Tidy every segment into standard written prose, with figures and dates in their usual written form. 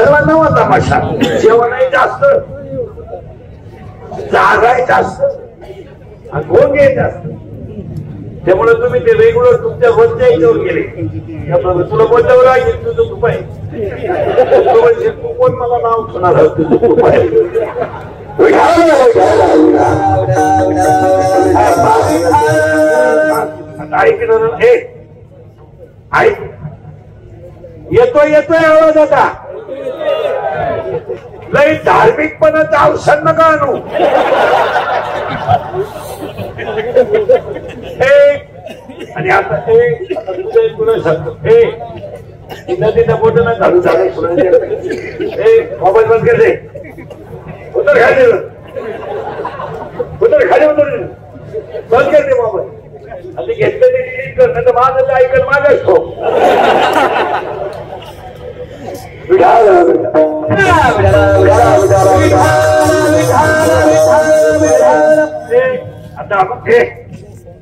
सर्वांना वा तमाशा, जेवणही जास्त, जागाही जास्त आणि भोंगे जास्त. त्यामुळे तुम्ही ते रेग्युलर तुमच्या रोजच्या याच्यावर गेले. तुला बोलल्यावर आहे तुझं खूप आहे, कोण मला नाव ठेवणार तुझं खूप आहे. ऐक, येतोय आवाज आता. लई धार्मिकपणाचं औषध नका आणू. आणि आता तुला सांगतो, नदीचा बोट ना घालू झालं. मोबाईल बंद केले, उतर खाली, उतर खाली, उतर बंद करते मोबाईल. आणि घेतलं ते डिलीट कर, नाही तर माझं ऐकल मागच हो.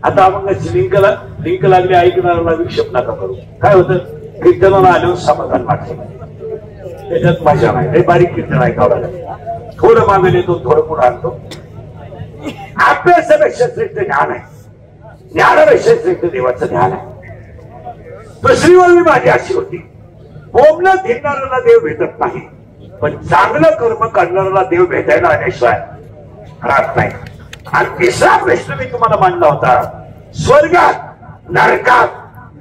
आता आपण लिंक लागली ऐकणाऱ्याला विक्षेप नका करू. काय होतं, कीर्तनाला आल्यावर समाधान वाटतं, त्याच्यात मजा नाही. हे बारीक कीर्तन ऐकावं लागेल. थोडं मागे येतो, थोडं पुढे आणतो. अभ्यासापेक्षा श्रेष्ठ ज्ञान आहे, ज्ञानापेक्षा श्रेष्ठ देवाचं ध्यान आहे. दुसरी ओळी माझी अशी होती, बोमलं फिरणाऱ्याला देव भेटत नाही, पण चांगलं कर्म करणाऱ्याला देव भेटायला आल्याशिवाय राहत नाही. आणि तिसरा प्रश्न मी तुम्हाला मांडला होता, स्वर्गात, नरकात,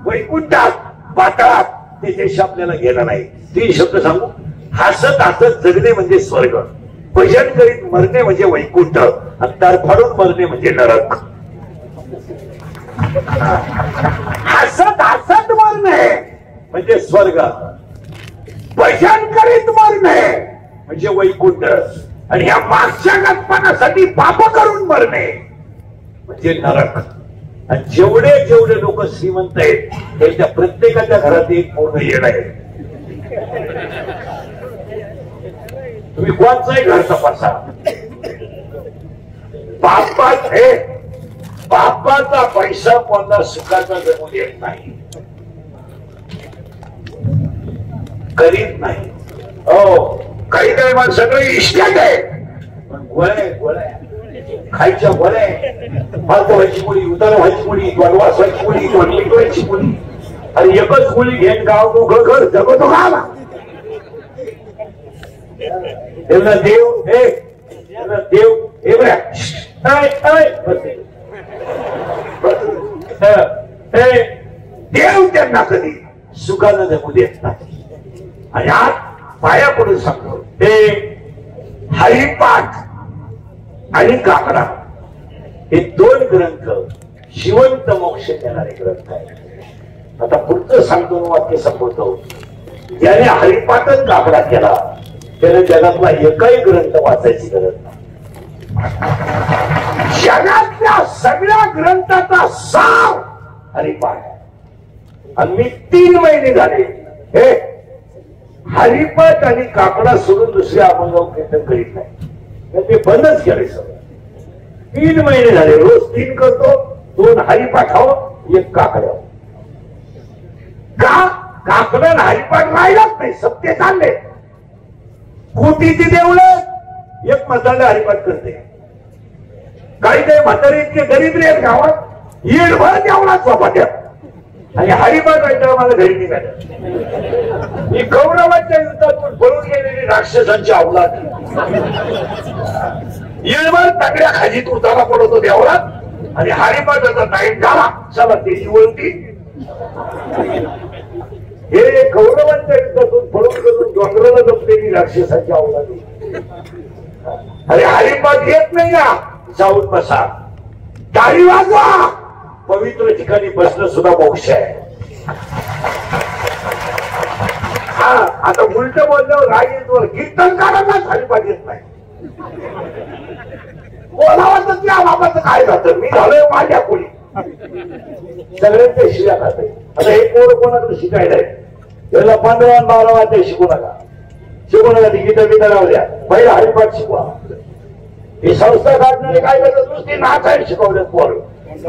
वैकुंठात, पाताळात ते देश आपल्याला गेला नाही. 3 शब्द सांगू. हसत हसत जगणे म्हणजे स्वर्ग, भजन करीत मरणे म्हणजे वैकुंठ, आणि तडफडून मरणे म्हणजे नरक. हसत हसत मरणे म्हणजे स्वर्ग, भजन करीत मरणे म्हणजे वैकुंठ, आणि ह्या मागच्या गणपणासाठी पाप करून मरणे म्हणजे नरक. आणि जेवढे जेवढे लोक श्रीमंत आहेत त्यांच्या प्रत्येकाच्या घरात एक पूर्ण येण आहे. तुम्ही कोणचंही घर तपासा, बापाचा पैसा कोणता सुखाचा जमू देत नाही, करीत नाही. हो, काही काही माणसं सगळे इष्टात आहे, पण गोळ्या खायच्या गोळ्या, फालतू व्हायची मुली, उतार व्हायची मुली, वनवास व्हायची मुली, वनमीट व्हायची मुली. आणि एकच मुली घेऊन गाव मोकळं घर जगतो गावा. त्यांना देव देव त्यांना कधी सुखानं जगू देत नाही. आणि आज पाया पडून सांगतो, ते हरिपाठ आणि काकडा हे 2 ग्रंथ जिवंत मोक्ष देणारे ग्रंथ आहेत. आता पुढचं सांगतो, वाक्य संपवतो. ज्याने हरिपाठच काकडा केला त्याने जगातला एकही ग्रंथ वाचायची गरज नाही. जगातल्या सगळ्या ग्रंथाचा सार हरिपाठ. आणि मी 3 महिने झाले हे हरिपाठ आणि काकडा सोडून दुसरे अभंग कीर्तन करीत नाही, ते बंदच केले सगळं. 3 महिने झाले, रोज 3 करतो, 2 हरिपाठावर, 1 काकड्यावर. का काकडा हरिपाठ राहिलाच नाही, सत्य चालले. कोटीची देवळं 1 मसाला हरिपाठ करते. काही काही म्हातारे इतके दरिद्र आहेत गावात, येडभर देवळात चौपाट्यात, आणि हरिपाठ ऐकायला मला घरी निघालं. ही कौरवाच्या युद्धातून पळून गेलेली राक्षसांची अवलाद येळभर तगड्या खाजीत उतारा पडतो देवळात, आणि हरिपाठाचा टाईम झाला, चला त्याची वळती. हे कौरवांच्या युद्धातून पळून गेलो डोंगराला जमलेली राक्षसांची अवलाद. अरे हरिपाठ येत नाही का, जाऊन बसा, टाळी वाजवा. पवित्र ठिकाणी बसणं सुद्धा मोक्ष आहे. हा, आता उलट बोलल्यावर राग येतो. कीर्तनकारांनाच हरिपाठ येत नाही. बोलावं त्या बाबाचं काय जातं, मी झालोय माझ्या कोणी सगळ्यांचे शिव्या खाते. आता हे पोर कोणाकडे शिकायला आहे, त्याला 15 आणि 12 वाजता शिकू नका, गीता बिता लावू द्या, पहिला हरिपाठ शिकवा. ही संस्था काढणारे काय करतात, नुसती नाचायला शिकवल्यात पोर.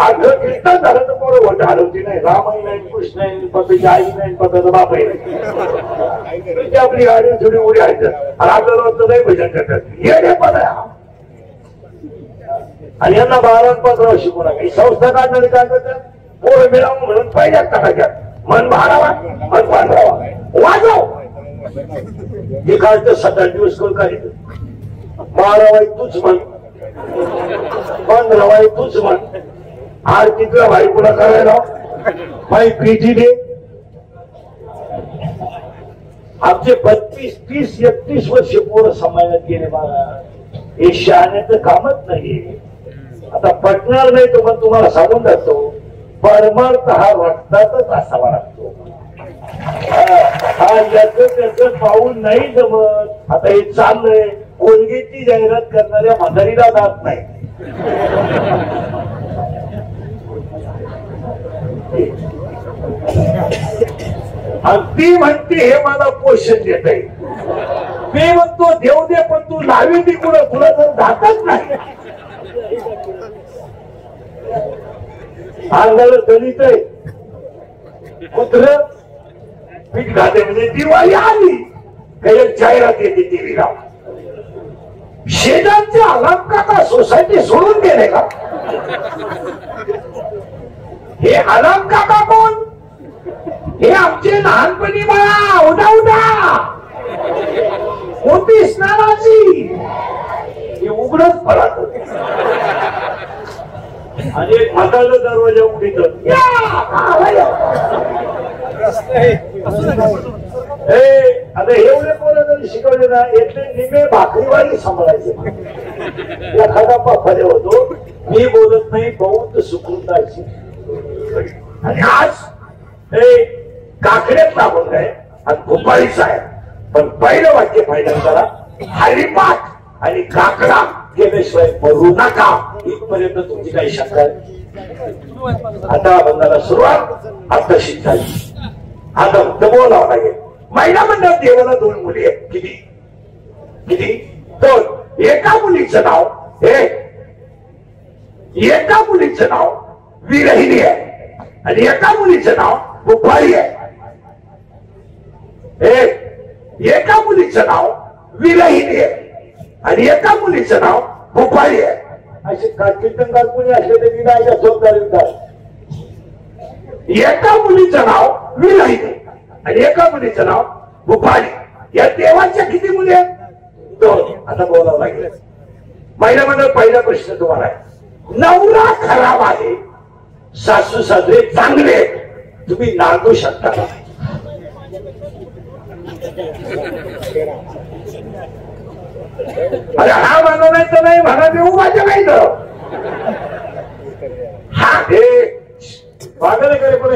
आजचं कीर्तन झालं तर पोरं वट हलवती नाही. रामाई नाही, कृष्ण नाही, पतीची आई नाही, पताचा बाप नाही. आपली गाडी थोडी उडी आहे आणि आपल्याला वाटतं नाही भजन करतात येणे पण आहे. आणि यांना 12-15 शिकू नका. संस्था काढणारी काय करतात पोरं मिळावं म्हणून पहिल्याच टाकायच्यात मन भारावा मन पांढरावा वाजव हे काढतं 7-8 दिवस करून काय 12 तूच म्हण 15 तूच म्हण आरतीतला भाई पुन्हा करायला भाई पीठी दे. आमचे 32-30-31 वर्ष पोरं सांभाळण्यात गेले मला हे शहाण्याचं कामच नाही. आता पटणार नाही तो पण तुम्हाला सांगून जातो परमार्थ हा रक्तातच असावा लागतो. हा याचं त्याचं पाऊल नाही जमत. आता हे चाललंय कोलगेटची जाहिरात करणाऱ्या म्हातारीला जात नाही. ती म्हणते हे मला पोषण देत आहे. मी म्हणतो देव दे पण तू लावी ती कुठं तुला जर जातच नाही. अंगाला दलित आहे कुत्र पीठ घाते म्हणजे दिवाळी आली काही जाहिरात येते टीव्हीला. शेजारचे अलंकाका सोसायटी सोडून गेले का? हे अलंकाका कोण? हे आमचे लहानपणी बाळा उठा उठा मोठी स्नानाची हे उघडच पडत आणि एक म्हातारला दरवाजा उघडीत आता एवढे पोरं जरी शिकवले ना येथे निमे भाकरीवाली सांभाळायचे. एखादा पाफाले होतो मी बोलत नाही बहुत सुकृताची आणि आज हे काकड्यात लागून काय आणि भोपाळीच आहे. पण पहिलं वाक्य फायदा करा हरिपाठ आणि काकडा केल्याशिवाय मरू नका इथपर्यंत तुमची काही शंका आहे. आता बंदाला सुरुवात आकर्षित झाली. आता बोलावं लागेल. महिला मंडळात देवाला 2 मुली आहेत. किती किती 2. एका मुलीचं नाव एका मुलीचं नाव विरहिणी आहे आणि एका मुलीचं नाव भोपाळी आहे. एका मुलीचं नाव विरहिणी आहे आणि एका मुलीचं नाव भोपाळी आहे. असे कीर्तनकार कोणी असले तर विनायच्या जोरदार. एका मुलीचं नाव विरहिणी आणि एका मुलीचं नाव भोपाळी. या देवाच्या किती मुली आहेत? 2. आता बोलावं लागेल. महिला मंडळ पहिला प्रश्न तुम्हाला आहे. नवरा खराब आहे सासू सासरे चांगले तुम्ही नांदू शकता का? अरे हा म्हणा नाही तर नाही म्हणा देऊ माझ्या नाही तर हा हे वागले करे पण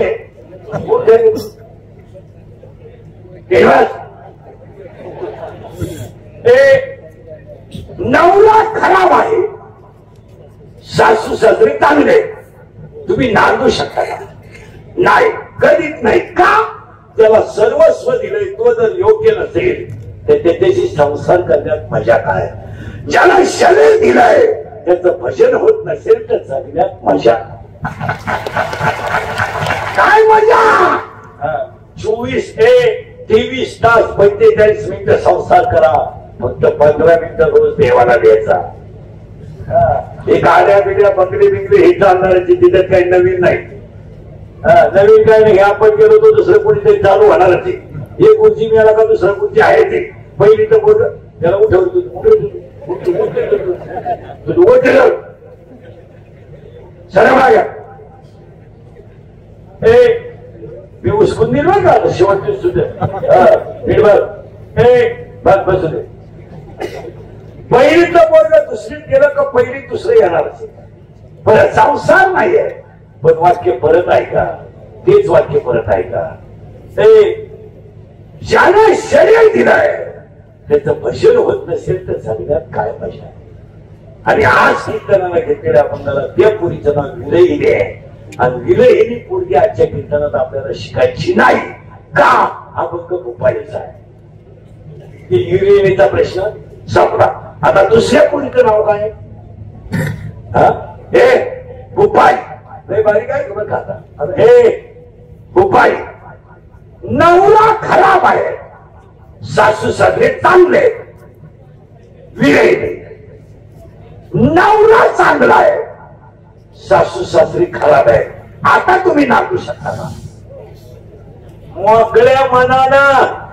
नवरा खराब आहे सासू सासरे चांगले तुम्ही नांदू शकता का? नाही कधीच नाही. का? त्याला सर्वस्व दिलंय तो जर योग्य नसेल तर त्याच्याशी संसार करण्यात मजा काय? ज्याला शरीर दिलंय त्याचं भजन होत नसेल तर जगण्यात मजा काय? मजा 24-23 तास 45 मिनिटं संसार करा. फक्त 15 मिनिटं रोज देवाला द्यायचा. हे गाड्या बिड्या बंगले बिंगले हे चालणाऱ्याची तिथे काही नवीन नाही. नवीन काय नाही. आपण गेलो तो दुसरं कोणीतरी चालू होणारच. एक उंची मिळाला का दुसरं कोणती आहे ते पहिली तर बोल त्याला उठवतो सरळ घ्या. मी उचकून दिल बरं का शेवटची सुद्धा बस बसू दे. पहिलीचं बोललं दुसरीत गेलं का पहिली दुसरं येणार. बरं संसार नाहीये पण वाक्य परत आहे का? तेच वाक्य परत आहे का? ज्याने शरीर दिलंय त्याचं भजन होत नसेल तर जगण्यात काय मजा? आणि आज कीर्तनाला घेतलेल्या आपल्याला त्या पुरीचं नाव विरहिणी आहे आणि विरहिणी पोरगी आजच्या कीर्तनात आपल्याला शिकायची नाही का? हा फक्त भोपाळीचा आहे. विरहिणीचा प्रश्न संपला. आता दुसऱ्या पोरीचं नाव काय? भोपाळी. नाही बारीक आहे तुम्ही खाता. भोपाळी. नवरा खराब आहे सासू सासरे चांगले, विरहित. नवरा चांगला आहे, सासू सासरी खराब आहे. आता तुम्ही नांदू शकता ना मोकळ्या मनानं.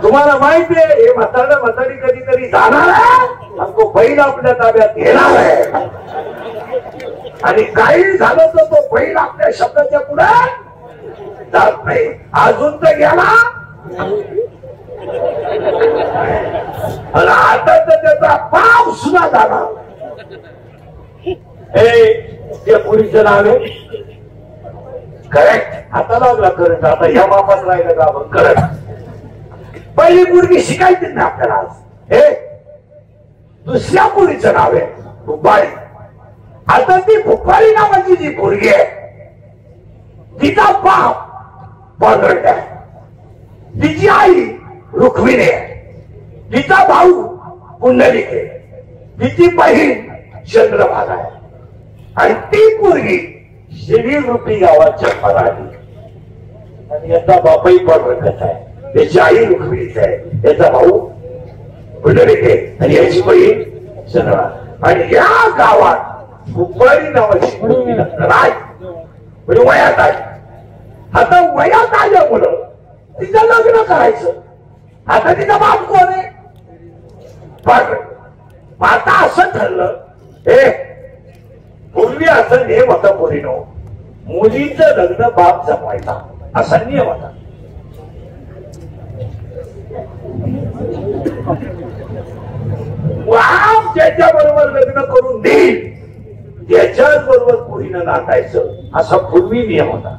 तुम्हाला माहिती आहे हे म्हातारी कधीतरी जाणार आहे आणि तो बैल आपल्या ताब्यात घेणार आहे. आणि काही झालं तर तो बैल आपल्या शब्दाच्या पुढे जात नाही. अजून तर गेला आणि आता तर त्याचा पाप सुद्धा झाला. हे पुरीचं नाव आहे करेक्ट. आता लागला करंट. आता ह्या बापात राहिलं का आपण करंट. पहिली मुलगी शिकायची ना आपल्याला. हे दुसऱ्या मुलीचं नाव आहे भुपाळी. आता ती भुपाळी नावाची जी मुलगी आहे तिचा बाप पांढरट आहे, तिची आई रुक्मिणी आहे, तिचा भाऊ पुंडलिक आहे, तिची बहीण चंद्रभागा आहे आणि ती मुलगी शिरीर रूपी गावात जन्माला आली. आणि याचा बापही पांढरटच आहे, त्याची आई रुक्मिणीच आहे, याचा भाऊ पुंडलिक आहे आणि याची बहीण चंद्रभागा. आणि या गावात भुपाळी नावाची मुलगी राय म्हणजे वयात आहे. आता वयात आल्यामुळं तिचं लग्न करायचं. आता तिचा बाप कोण आहे पांढरट. आता असं ठरलं हे पूर्वी असं नियम होता पोरीनो, मुलीचं लग्न बाप जमवायचा असा नियम होता. बाप ज्याच्या बरोबर लग्न करून देईल त्याच्याच बरोबर पोरीनं नांदायचं असा पूर्वी नियम होता.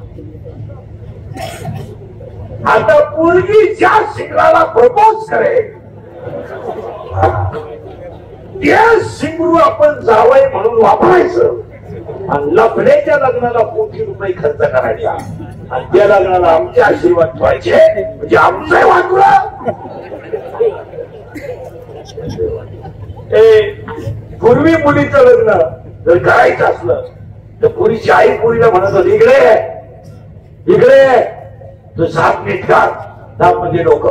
आता पोरगी ज्या शिंगराला प्रपोज करेल त्या शिंगरू आपण जावई म्हणून वापरायचं आणि लग्नाच्या लग्नाला कोटी रुपये खर्च करायचा आणि त्या लग्नाला आमचे आशीर्वाद ठेवायचे म्हणजे आमचं वाटलं. पूर्वी मुलीचं लग्न जर करायचं असलं तर पुरीची आई पुरीला म्हणत होती इकडे इकडे तो साप नीट का. साप म्हणजे लोक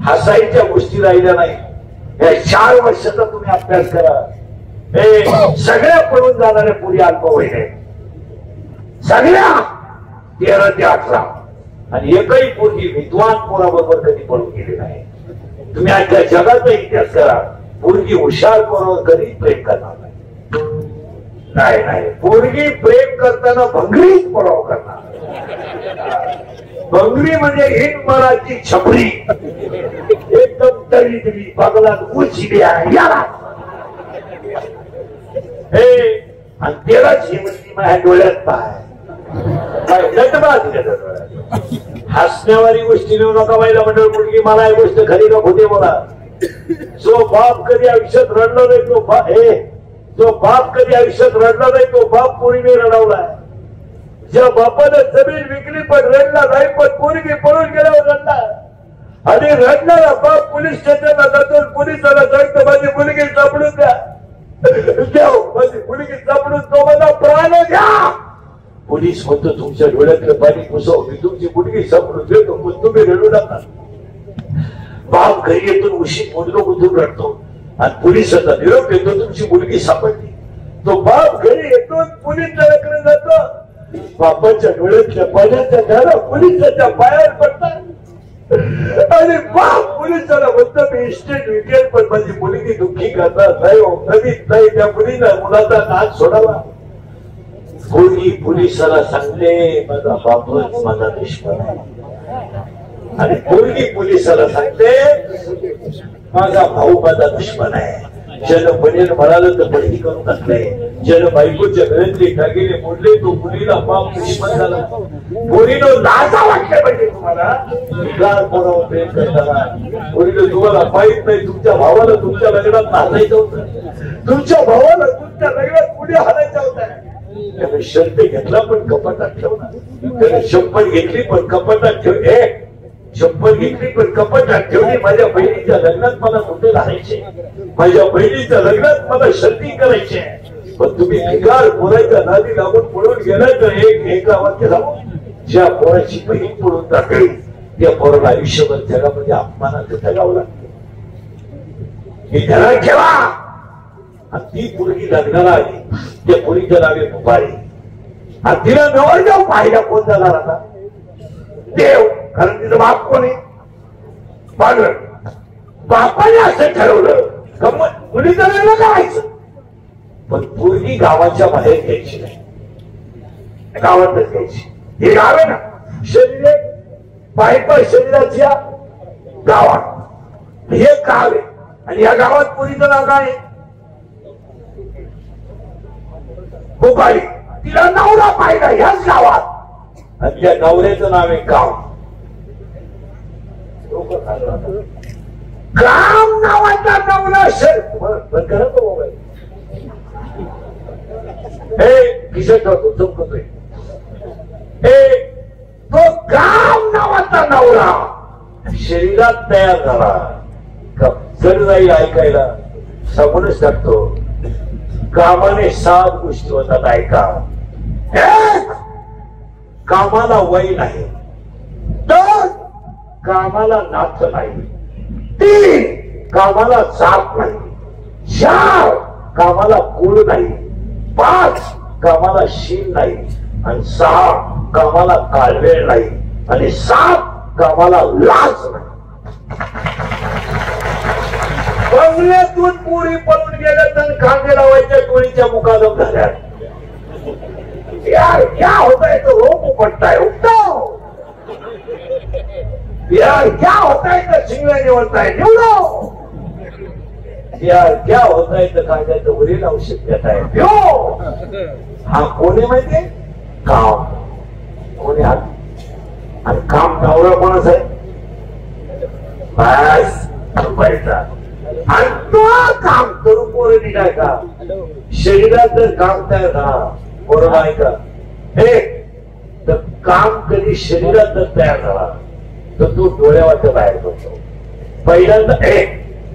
हसायच्या गोष्टी राहिल्या नाही. या 4 वर्षाचा तुम्ही अभ्यास करा. हे सगळ्या पळून जाणाऱ्या पुरी अल्पवयीन आहेत, सगळ्या 13 ते 18 आणि एकही पोरगी विद्वान पोराबरोबर कधी पळून गेली नाही. तुम्ही आजच्या जगाचा इतिहास करा, पोरगी हुशार पोरावर कधी प्रेम करणार नाही. नाही पोरगी प्रेम करताना भंगरीच पराव करणार. भंगरी म्हणजे हिंद मराठी छपरी एकदम दरिद्री बगलात उचल्या याला हे आणि त्यालाच ही म्हणती माझ्या डोळ्यात पाय हसण्यावारी गोष्टी नेऊ नका. बाईला मंडळ मुलगी मला ही गोष्ट खरी का खोटे बोला. जो बाप कधी आयुष्यात रडला नाही जो बाप कधी आयुष्यात रडला नाही तो बाप पोरीने रडवलाय. ज्या बापानं जमीन विकली पण रडला नाही पण पोरगी पळून गेल्यावर रडला. आणि रडणारा बाप पोलीस स्टेशनला जातो, पोलिसाला सांगतो माझी मुलगी सापडून द्या, माझी मुलगी सापडून तो मला प्राण द्या. पोलीस म्हणतो तुमच्या डोळ्यातलं पाणी पुसव, मी तुमची मुलगी सापडून देतो पण तुम्ही रडू नका. बाप घरी येतो उशी मुलगा उठून रडतो आणि पोलिसाचा निरोप येतो तुमची मुलगी सापडली. तो बाप घरी येतो पोलिसाकडे जातो, बापाच्या डोळ्यातल्या पाण्याच्या धारा पोलिसाच्या पायावर पडतात आणि बाप पोलिसाला म्हणतो मी इस्टेट विकेल पण माझी मुलगी दुःखी करणार नाही हो, कधीच नाही. त्या मुलीला मुलाचा नाच सोडावा. पोरगी पोलिसाला सांगते माझा बापच माझा दुश्मन आहे आणि पोरगी पोलिसाला सांगते माझा भाऊ माझा दुश्मन आहे. ज्यानं बनेल म्हणालं तर बहिणी करून टाकलंय, ज्यानं बायकोच्या घरातले टाकेले मोडले तो मुलीला बाप दुश्मन झाला. पोरीनं लाजा वाटल्या पाहिजे तुम्हाला. पोरावर प्रेम करताना पोरीनं तुम्हाला माहित नाही तुमच्या भावाला तुमच्या लग्नात नाचायचं होतं, तुमच्या भावाला तुमच्या लग्नात पुढे हाणायचं होतं. त्याने शर्ट घेतला पण कपाटात ठेवला, त्याने चप्पल घेतली पण कपाटात ठेवली, चप्पल घेतली पण कपाटात ठेवली. माझ्या बहिणीच्या लग्नात मला कुठे राहायचे, माझ्या बहिणीच्या लग्नात मला शर्ती करायचे पण तुम्ही भिकार पोराच्या नादी लागून पळून गेला तर एक वाक्य सांगू, ज्या पोराची बहीण पळून टाकली त्या पोराला आयुष्यभर जगामध्ये अपमानाचं जगावं लागतं. हे ध्यानात ठेवा. आणि ती पोरगी लग्नाला आली, त्या पोरीच्या नावे मुबारी. आणि तिला नवरदेव पाहिला कोण जाणार आता? देव. कारण तिचं बाप कोण आहे? पांढर. बापाने असं ठरवलं गंमत मुलीचं लग्न करायचं, पण पोरगी गावाच्या बाहेर घ्यायची नाही, गावातच घ्यायची. हे गाव आहे ना, शरीर पायपा शरीराच्या गावात हे गाव आहे. आणि या गावात पोरीचं नाव काय आहे? गोपाळी. तिला नवरा पाहिला ह्याच गावात, आणि त्या नवऱ्याचं नाव आहे गाव. काम नावाचा नवरा बंद करा तो मोबाईल. हे किशोर ठेवतो चमकतोय. हे तो काम नावाचा नवरा शरीरात तयार झाला का जर जाईल ऐकायला सांगूनच टाकतो. कामाने 7 गोष्टी होतात ऐका. एक, कामाला वय नाही. 2, कामाला नाथ नाही. 3, कामाला जात नाही. 4, कामाला कुळ नाही. 5, कामाला शील नाही. आणि 6, कामाला कालवेळ नाही. आणि 7, कामाला लाज नाही. बंगल्यातून पुरी पळून गेल्या तर खांदे लावायच्या टोळीच्या मुकादम झाल्या. यार क्या होता है तो रोप उपटता है, उठो. यार क्या होता है तो शिंगला निवडता है, निवडो. यार क्या होता है तो कायद्याचं वरील औषध देत आहे, पिओ. हा कोणी माहितीये? काम. कोणी हा? आणि काम नवरा कोणाच आहे? बस पैसा. आणि तो काम करून पोरं निघाय का? शरीरात जर काम तयार झाला पोरं ऐका. हे तर काम कधी शरीरात जर तयार झाला तर तो डोळ्यावाच्या बाहेर पडतो.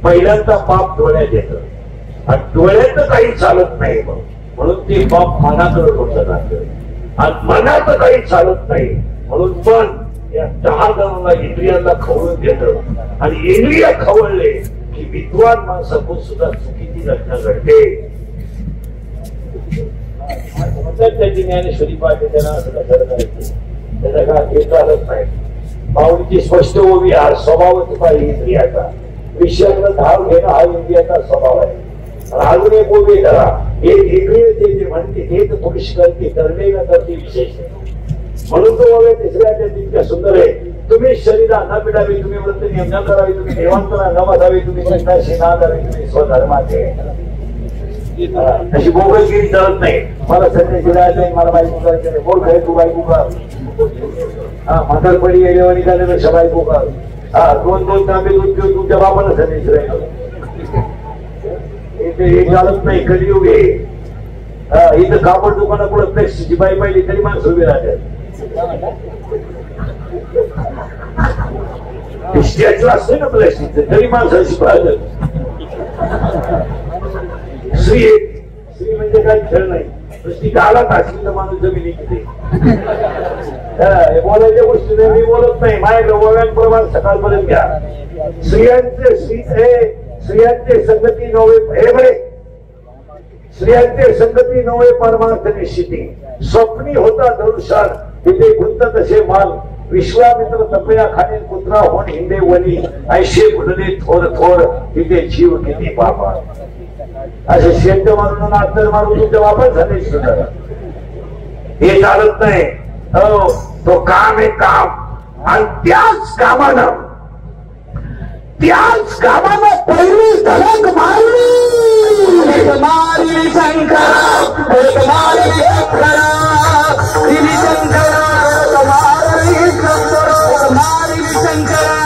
पहिल्यांदा पाप डोळ्यात येतं, आणि डोळ्यात काही चालत नाही. म्हणून ते पाप मनाकडे होत जातं, आणि मनात काही चालत नाही. म्हणून मन या 10 जणांना इंद्रियांना खवळून देतं, आणि इंद्रिय खवळले की विद्वान माणसातून सुद्धा चुकीची घटना घडते. त्याची ज्ञानेश्वरी पाहिजे त्यांना असं करायचं. त्याचा का हे चालत नाही. माऊलीची स्पष्ट ओवी हा स्वभावच पाहिजे इंद्रियाचा. विषयाला धाव घेणं हा इंद्रियाचा स्वभाव आहे. अजून एक ओवी धरा. हे इंद्रिय जे म्हणते तेच पुरुष करते, करणे न करते विशेष. म्हणून तो ओवे तिसऱ्या तितक्या सुंदर आहे. तुम्ही शरीरा न पिडावी, तुम्ही व्रत नियम न करावी, तुम्ही देवांतना न बसावी, तुम्ही संताशी न जावी, तुम्ही स्वधर्माचे. अशी बोगसगिरी चालत नाही. मला संन्यासी जायचं नाही, मला बायको करायचं नाही. बोल काय तू बायको कर. हा म्हातारपणी येण्यावानी झाल्यापेक्षा बायको कर. हा 2-2 तांबे दूध घेऊन तुमच्या बापाला संन्यासी राहिलं. हे चालत नाही. कलियुग आहे. इथं कापड दुकानापुढे प्लेक्सची बाई पाहिली तरी माणसं उभी राहतात. स्टॅच्यू असते ना प्लेक्सचं तरी माणसाची पाहतात. श्री म्हणजे काही खेळ नाही. नुसती गालात असली तर माणूस जमिनी किती. बोलायच्या गोष्टी नाही, मी बोलत नाही. माझ्या गोव्यांप्रमाणे सकाळपर्यंत घ्या. स्त्रियांचे संगती नव्हे हे बरे. स्त्रियांचे संगती नव्हे परमार्थ निश्चिती. स्वप्नी होता दरुशान तिथे गुंत तसे माल. विश्वामित्र तपया खाणे कुत्रा होऊन हिंदे वनी. ऐशे गुणले थोर थोर तिथे जीव किती बाबा. असे शेंट मारून नातर मारून तुमच्या बापाच झाले सुद्धा. हे चालत नाही. हो तो काम आहे काम. आणि त्याच कामानं पहिली धडक मारली. मारली शंकरा मारली शंकरा मारली शंकरा मारली शंकरा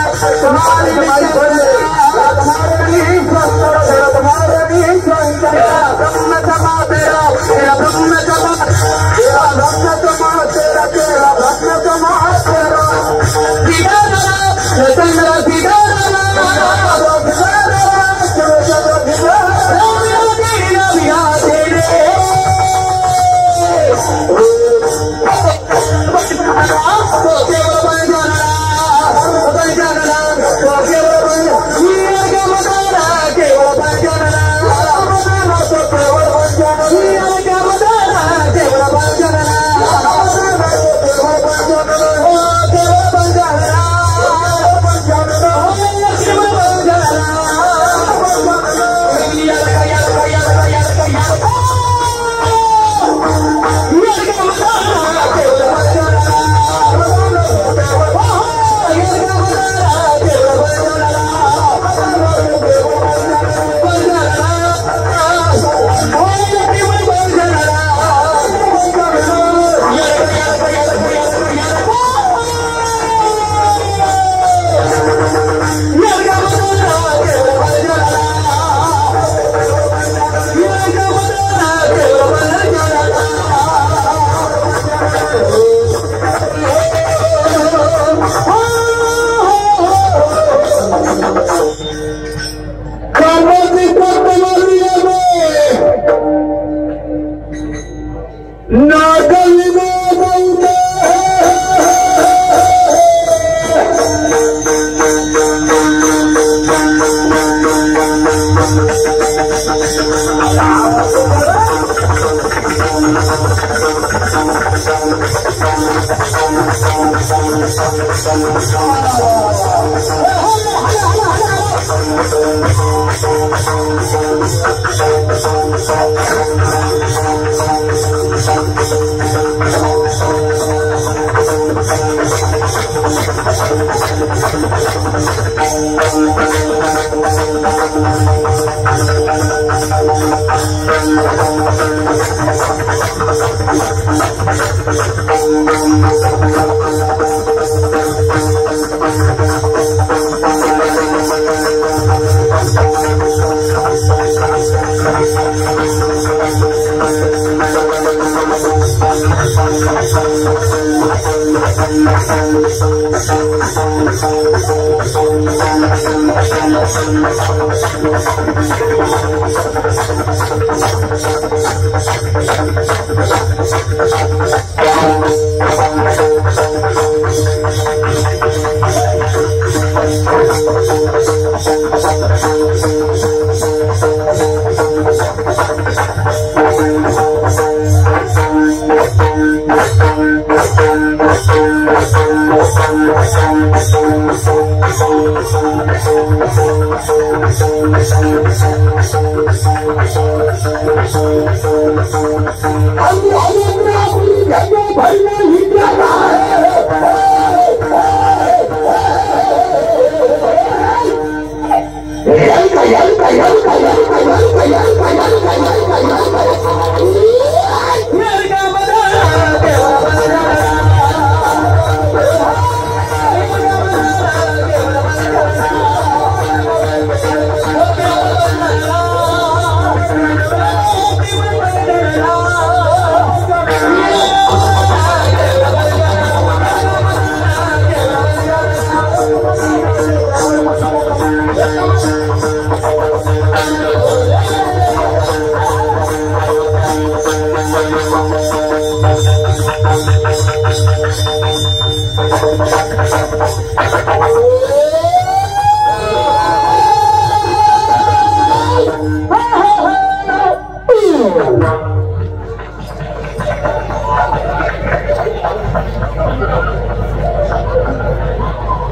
मारली शंकरा मारली शंकरा. ब्रह्म समा तेरा तेरा ब्रह्म समा तेरा ब्रह्म समा तेरा तेरा ब्रह्म समा तेरा. चंद्र सीधा Oh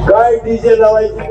काय डीजे लावायची